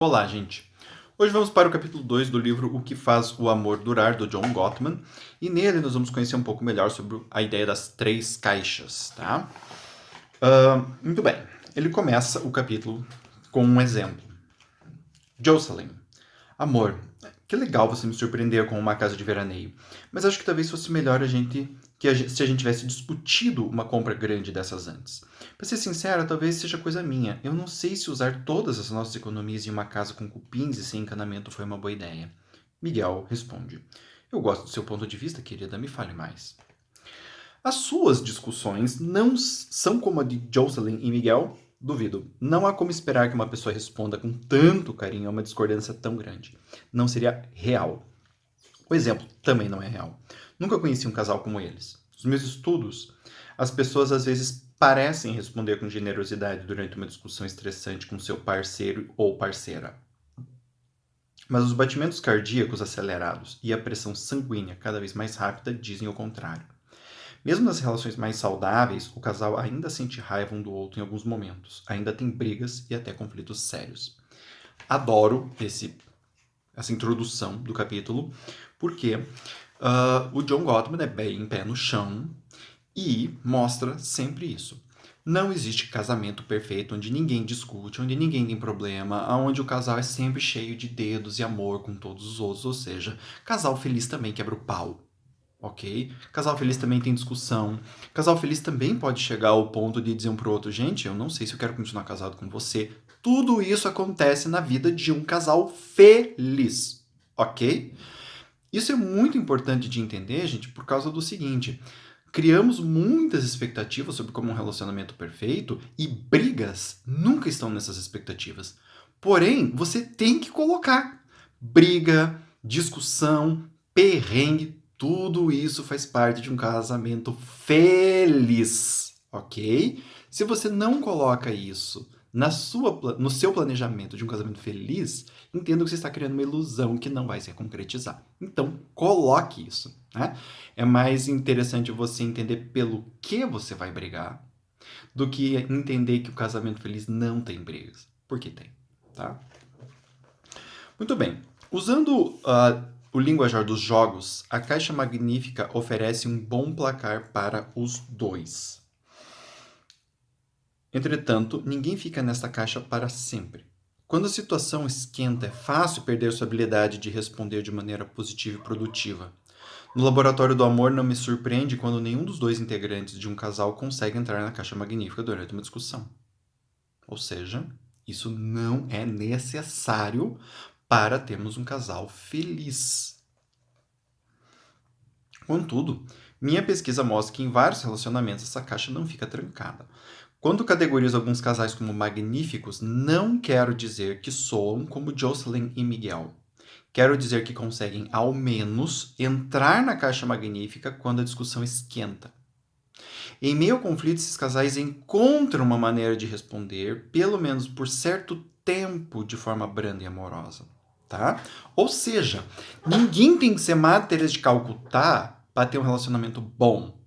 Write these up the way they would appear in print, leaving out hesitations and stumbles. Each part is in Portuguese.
Olá, gente! Hoje vamos para o capítulo 2 do livro O que faz o amor durar, do John Gottman, e nele nós vamos conhecer um pouco melhor sobre a ideia das 3 caixas, tá? Muito bem, ele começa o capítulo com um exemplo. Jocelyn: amor, que legal você me surpreender com uma casa de veraneio, mas acho que talvez fosse melhor se a gente tivesse discutido uma compra grande dessas antes. Pra ser sincera, talvez seja coisa minha. Eu não sei se usar todas as nossas economias em uma casa com cupins e sem encanamento foi uma boa ideia. Miguel responde: eu gosto do seu ponto de vista, querida, me fale mais. As suas discussões não são como a de Jocelyn e Miguel? Duvido. Não há como esperar que uma pessoa responda com tanto carinho a uma discordância tão grande. Não seria real. O exemplo também não é real. Nunca conheci um casal como eles. Nos meus estudos, as pessoas às vezes parecem responder com generosidade durante uma discussão estressante com seu parceiro ou parceira. Mas os batimentos cardíacos acelerados e a pressão sanguínea cada vez mais rápida dizem o contrário. Mesmo nas relações mais saudáveis, o casal ainda sente raiva um do outro em alguns momentos, ainda tem brigas e até conflitos sérios. Adoro essa introdução do capítulo, porque o John Gottman é bem pé no chão e mostra sempre isso. Não existe casamento perfeito onde ninguém discute, onde ninguém tem problema, onde o casal é sempre cheio de dedos e amor com todos os outros, ou seja, casal feliz também quebra o pau. Ok? Casal feliz também tem discussão. Casal feliz também pode chegar ao ponto de dizer um pro outro: gente, eu não sei se eu quero continuar casado com você. Tudo isso acontece na vida de um casal feliz. Ok? Isso é muito importante de entender, gente, por causa do seguinte: criamos muitas expectativas sobre como um relacionamento perfeito e brigas nunca estão nessas expectativas. Porém, você tem que colocar briga, discussão, perrengue, tudo isso faz parte de um casamento feliz, ok? Se você não coloca isso no seu planejamento de um casamento feliz, entenda que você está criando uma ilusão que não vai se concretizar. Então, coloque isso, né? É mais interessante você entender pelo que você vai brigar do que entender que o casamento feliz não tem brigas. Porque tem, tá? Muito bem. Usando o linguajar dos jogos, a Caixa Magnífica oferece um bom placar para os dois. Entretanto, ninguém fica nesta caixa para sempre. Quando a situação esquenta, é fácil perder sua habilidade de responder de maneira positiva e produtiva. No laboratório do amor, não me surpreende quando nenhum dos dois integrantes de um casal consegue entrar na Caixa Magnífica durante uma discussão. Ou seja, isso não é necessário para termos um casal feliz. Contudo, minha pesquisa mostra que em vários relacionamentos essa caixa não fica trancada. Quando categorizo alguns casais como magníficos, não quero dizer que soam como Jocelyn e Miguel. Quero dizer que conseguem, ao menos, entrar na caixa magnífica quando a discussão esquenta. Em meio ao conflito, esses casais encontram uma maneira de responder, pelo menos por certo tempo, de forma branda e amorosa. Tá? Ou seja, ninguém tem que ser Madre Teresa de Calcutá para ter um relacionamento bom.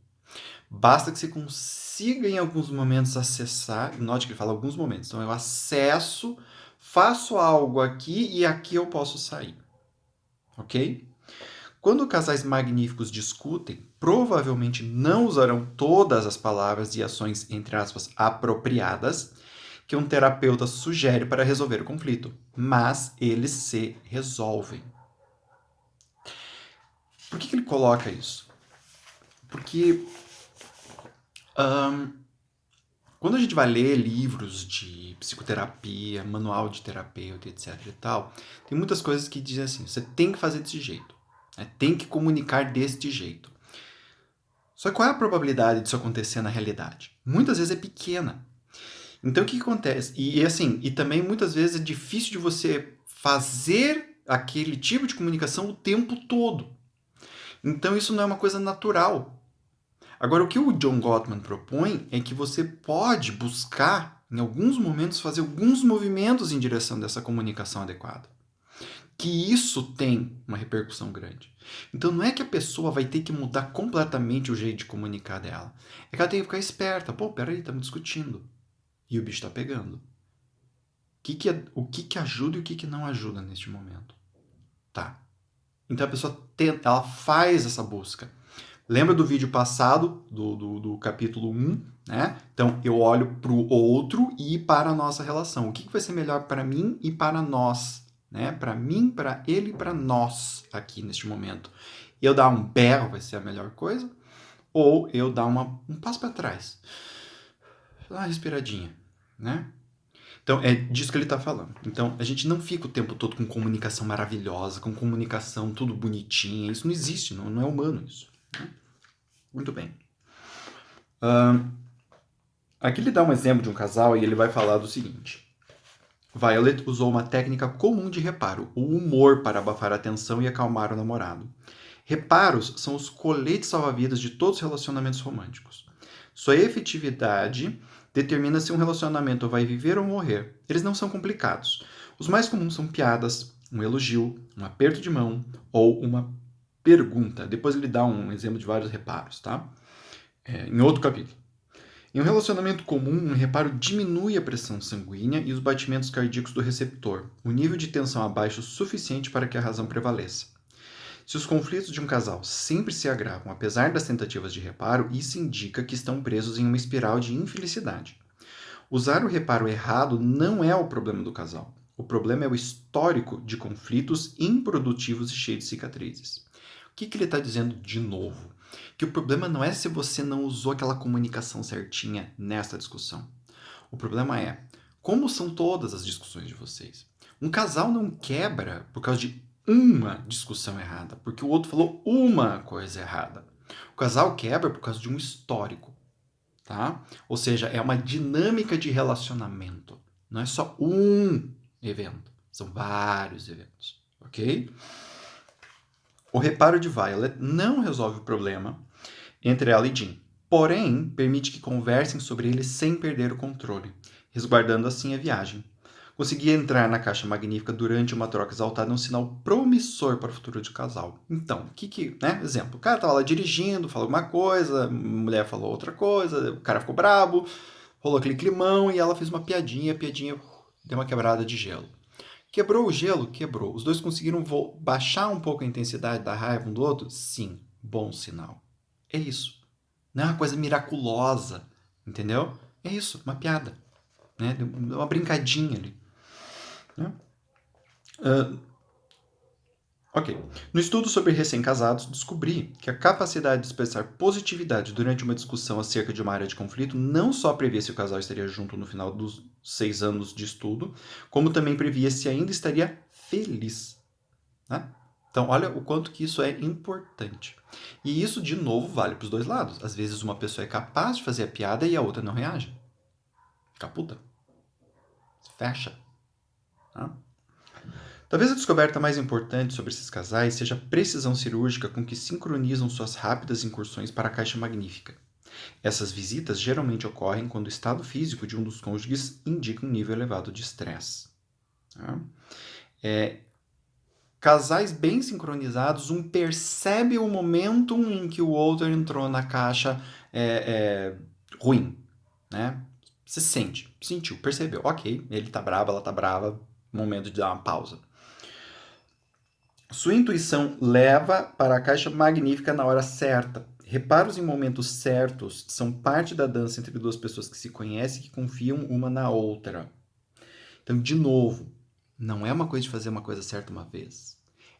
Basta que você consiga em alguns momentos acessar, note que ele fala alguns momentos, então eu acesso, faço algo aqui e aqui eu posso sair. Ok? Quando casais magníficos discutem, provavelmente não usarão todas as palavras e ações, entre aspas, apropriadas que um terapeuta sugere para resolver o conflito, mas eles se resolvem. Por que ele coloca isso? Porque quando a gente vai ler livros de psicoterapia, manual de terapeuta, etc e tal, tem muitas coisas que dizem assim: você tem que fazer desse jeito, né? Tem que comunicar deste jeito. Só que qual é a probabilidade disso acontecer na realidade? Muitas vezes é pequena. Então o que acontece? E também muitas vezes é difícil de você fazer aquele tipo de comunicação o tempo todo. Então isso não é uma coisa natural. Agora, o que o John Gottman propõe é que você pode buscar, em alguns momentos, fazer alguns movimentos em direção dessa comunicação adequada. Que isso tem uma repercussão grande. Então, não é que a pessoa vai ter que mudar completamente o jeito de comunicar dela. É que ela tem que ficar esperta. Pô, peraí, estamos discutindo. E o bicho está pegando. o que ajuda e o que não ajuda neste momento. Tá? Então a pessoa ela faz essa busca. Lembra do vídeo passado, do capítulo 1, né? Então, eu olho para o outro e para a nossa relação. O que vai ser melhor para mim e para nós, né? Para mim, para ele e para nós aqui neste momento. Eu dar um berro vai ser a melhor coisa? Ou eu dar um passo para trás? Uma respiradinha, né? Então, é disso que ele está falando. Então, a gente não fica o tempo todo com comunicação maravilhosa, com comunicação tudo bonitinha. Isso não existe, não é humano isso. Né? Muito bem. Aqui ele dá um exemplo de um casal e ele vai falar do seguinte. Violet usou uma técnica comum de reparo, o humor, para abafar a tensão e acalmar o namorado. Reparos são os coletes salva-vidas de todos os relacionamentos românticos. Sua efetividade determina se um relacionamento vai viver ou morrer. Eles não são complicados. Os mais comuns são piadas, um elogio, um aperto de mão ou uma pergunta. Depois ele dá um exemplo de vários reparos, tá? Em outro capítulo. Em um relacionamento comum, um reparo diminui a pressão sanguínea e os batimentos cardíacos do receptor, o nível de tensão abaixo o suficiente para que a razão prevaleça. Se os conflitos de um casal sempre se agravam apesar das tentativas de reparo, isso indica que estão presos em uma espiral de infelicidade. Usar o reparo errado não é o problema do casal. O problema é o histórico de conflitos improdutivos e cheios de cicatrizes. O que ele está dizendo de novo? Que o problema não é se você não usou aquela comunicação certinha nessa discussão. O problema é como são todas as discussões de vocês. Um casal não quebra por causa de uma discussão errada, porque o outro falou uma coisa errada. O casal quebra por causa de um histórico, tá? Ou seja, é uma dinâmica de relacionamento. Não é só um evento, são vários eventos, ok? O reparo de Violet não resolve o problema entre ela e Jim, porém permite que conversem sobre ele sem perder o controle, resguardando assim a viagem. Conseguir entrar na caixa magnífica durante uma troca exaltada é um sinal promissor para o futuro de casal. Então, né? Exemplo, o cara estava lá dirigindo, falou alguma coisa, a mulher falou outra coisa, o cara ficou brabo, rolou aquele climão e ela fez uma piadinha, a piadinha deu uma quebrada de gelo. Quebrou o gelo? Quebrou. Os dois conseguiram baixar um pouco a intensidade da raiva um do outro? Sim, bom sinal. É isso. Não é uma coisa miraculosa, entendeu? É isso, uma piada, né? Uma brincadinha ali. Né? Ok. No estudo sobre recém-casados, descobri que a capacidade de expressar positividade durante uma discussão acerca de uma área de conflito não só previa se o casal estaria junto no final dos 6 anos de estudo, como também previa se ainda estaria feliz. Né? Então, olha o quanto que isso é importante. E isso, de novo, vale para os dois lados. Às vezes uma pessoa é capaz de fazer a piada e a outra não reage. Caputa. Fecha. Tá? Talvez a descoberta mais importante sobre esses casais seja a precisão cirúrgica com que sincronizam suas rápidas incursões para a caixa magnífica. Essas visitas geralmente ocorrem quando o estado físico de um dos cônjuges indica um nível elevado de estresse. Tá? Casais bem sincronizados, um percebe o momento em que o outro entrou na caixa ruim. Né? Você sentiu, percebeu. Ok, ele tá bravo, ela tá brava, momento de dar uma pausa. Sua intuição leva para a caixa magnífica na hora certa. Reparos em momentos certos são parte da dança entre duas pessoas que se conhecem e que confiam uma na outra. Então, de novo, não é uma coisa de fazer uma coisa certa uma vez.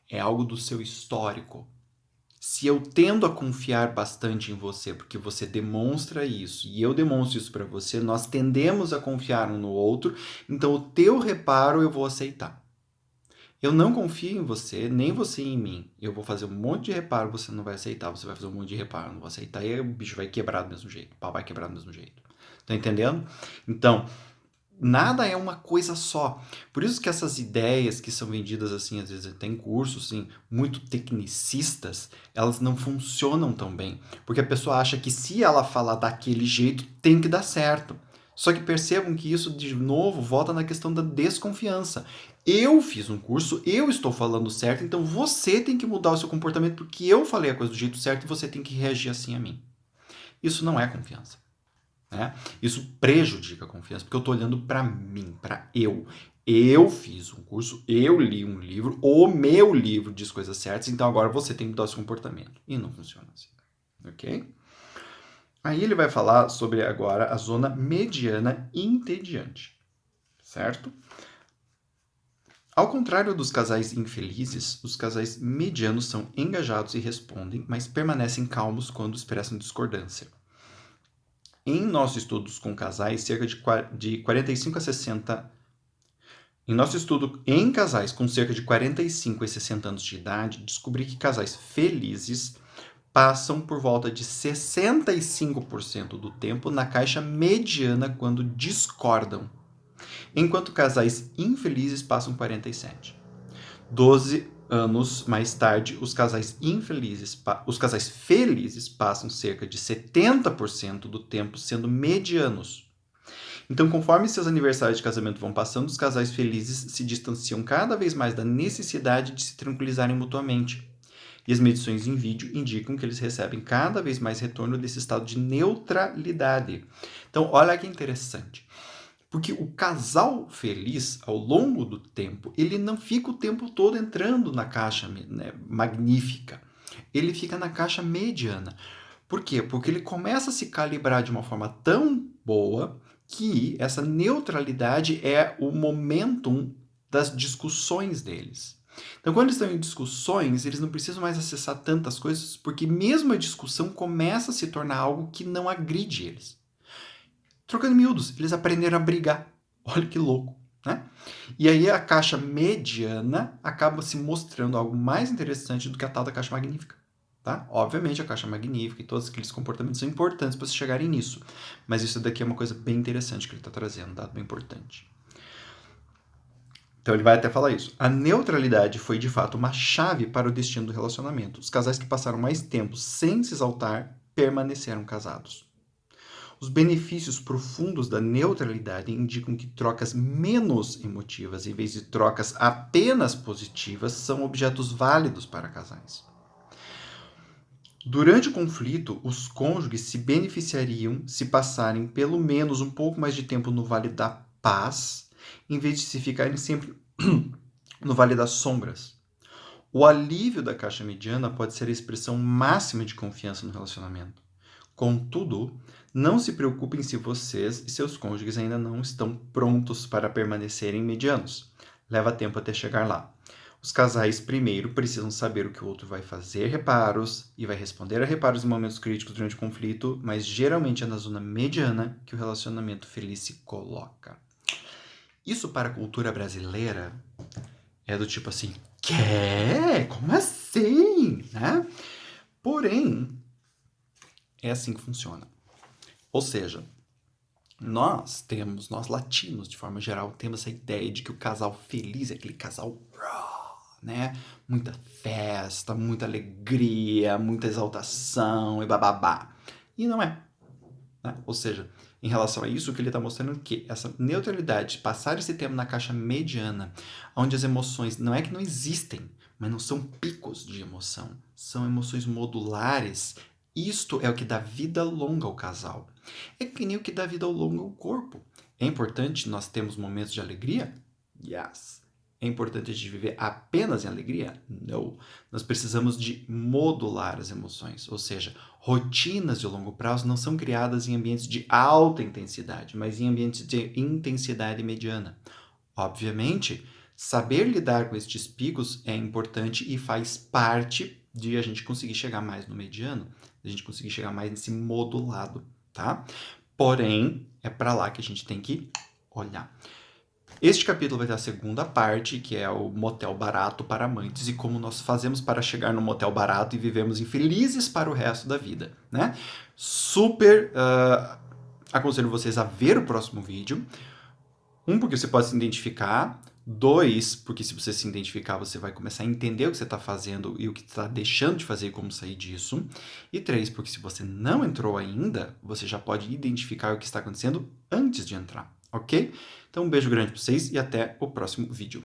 É algo do seu histórico. Se eu tendo a confiar bastante em você, porque você demonstra isso, e eu demonstro isso para você, nós tendemos a confiar um no outro, então o teu reparo eu vou aceitar. Eu não confio em você, nem você em mim. Eu vou fazer um monte de reparo, você não vai aceitar. Você vai fazer um monte de reparo, eu não vou aceitar. E aí o bicho vai quebrar do mesmo jeito. O pau vai quebrar do mesmo jeito. Tá entendendo? Então, nada é uma coisa só. Por isso que essas ideias que são vendidas assim, às vezes tem cursos assim, muito tecnicistas, elas não funcionam tão bem. Porque a pessoa acha que se ela falar daquele jeito, tem que dar certo. Só que percebam que isso, de novo, volta na questão da desconfiança. Eu fiz um curso, eu estou falando certo, então você tem que mudar o seu comportamento porque eu falei a coisa do jeito certo e você tem que reagir assim a mim. Isso não é confiança. Né? Isso prejudica a confiança, porque eu estou olhando para mim, para eu. Eu fiz um curso, eu li um livro, o meu livro diz coisas certas, então agora você tem que mudar o seu comportamento. E não funciona assim, ok? Aí ele vai falar sobre agora a zona mediana entediante, certo? Ao contrário dos casais infelizes, os casais medianos são engajados e respondem, mas permanecem calmos quando expressam discordância. Em nossos estudos com casais, cerca de 45 a 60. Em nosso estudo em casais com cerca de 45 e 60 anos de idade, descobri que casais felizes passam por volta de 65% do tempo na caixa mediana quando discordam, enquanto casais infelizes passam 47%. 12 anos mais tarde, os casais felizes passam cerca de 70% do tempo sendo medianos. Então, conforme seus aniversários de casamento vão passando, os casais felizes se distanciam cada vez mais da necessidade de se tranquilizarem mutuamente. E as medições em vídeo indicam que eles recebem cada vez mais retorno desse estado de neutralidade. Então, olha que interessante. Porque o casal feliz, ao longo do tempo, ele não fica o tempo todo entrando na caixa, né, magnífica. Ele fica na caixa mediana. Por quê? Porque ele começa a se calibrar de uma forma tão boa que essa neutralidade é o momentum das discussões deles. Então, quando eles estão em discussões, eles não precisam mais acessar tantas coisas, porque mesmo a discussão começa a se tornar algo que não agride eles. Trocando miúdos, eles aprenderam a brigar. Olha que louco, né? E aí a caixa mediana acaba se mostrando algo mais interessante do que a tal da caixa magnífica. Tá? Obviamente a caixa magnífica e todos aqueles comportamentos são importantes para vocês chegarem nisso. Mas isso daqui é uma coisa bem interessante que ele está trazendo, um dado bem importante. Então ele vai até falar isso. A neutralidade foi de fato uma chave para o destino do relacionamento. Os casais que passaram mais tempo sem se exaltar permaneceram casados. Os benefícios profundos da neutralidade indicam que trocas menos emotivas, em vez de trocas apenas positivas, são objetos válidos para casais. Durante o conflito, os cônjuges se beneficiariam se passarem pelo menos um pouco mais de tempo no Vale da Paz, em vez de se ficarem sempre no Vale das Sombras. O alívio da caixa mediana pode ser a expressão máxima de confiança no relacionamento. Contudo, não se preocupem se vocês e seus cônjuges ainda não estão prontos para permanecerem medianos. Leva tempo até chegar lá. Os casais primeiro precisam saber o que o outro vai fazer reparos e vai responder a reparos em momentos críticos durante o conflito, mas geralmente é na zona mediana que o relacionamento feliz se coloca. Isso para a cultura brasileira é do tipo assim, quê? Como assim? Né? Porém, é assim que funciona. Ou seja, nós latinos, de forma geral, temos essa ideia de que o casal feliz é aquele casal né? Muita festa, muita alegria, muita exaltação e bababá. E não é. Né? Ou seja, em relação a isso, o que ele está mostrando é que essa neutralidade, passar esse tempo na caixa mediana, onde as emoções não é que não existem, mas não são picos de emoção, são emoções modulares. Isto é o que dá vida longa ao casal. É que nem o que dá vida longa ao corpo. É importante nós termos momentos de alegria? Yes. É importante a gente viver apenas em alegria? Não. Nós precisamos de modular as emoções, ou seja, rotinas de longo prazo não são criadas em ambientes de alta intensidade, mas em ambientes de intensidade mediana. Obviamente, saber lidar com estes picos é importante e faz parte de a gente conseguir chegar mais no mediano, de a gente conseguir chegar mais nesse modulado, tá? Porém, é para lá que a gente tem que olhar. Este capítulo vai ter a segunda parte, que é o motel barato para amantes e como nós fazemos para chegar no motel barato e vivemos infelizes para o resto da vida, né? Super aconselho vocês a ver o próximo vídeo. Porque você pode se identificar. 2, porque se você se identificar, você vai começar a entender o que você está fazendo e o que está deixando de fazer e como sair disso. E 3, porque se você não entrou ainda, você já pode identificar o que está acontecendo antes de entrar, ok? Então, um beijo grande para vocês e até o próximo vídeo.